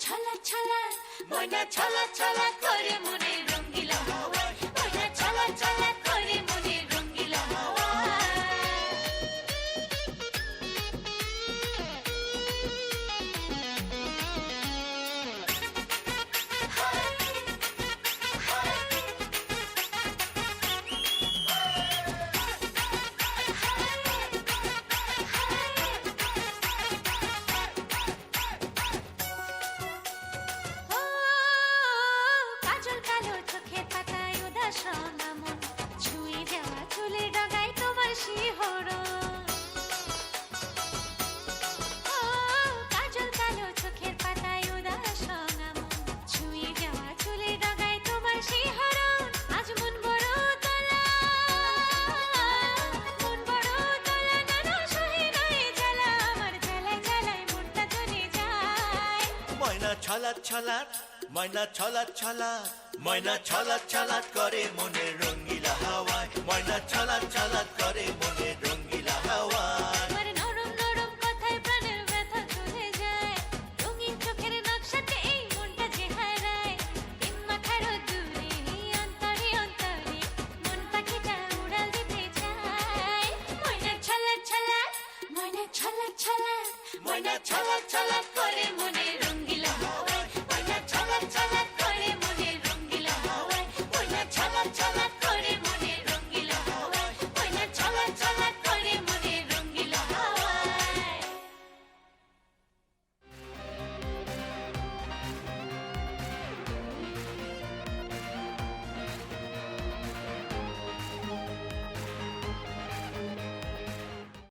ছলা ছলা ময়না ছলা ছলা করে মনে রঙ্গিলা হাওয়ায় ময়না ছলা ছলা করে মনে রঙ্গিলা ছলা ছলা ময়না ছলা ছলা ময়না ছলা ছলা করে মনে রঙ্গিলা হাওয়ায় ময়না ছলা ছলা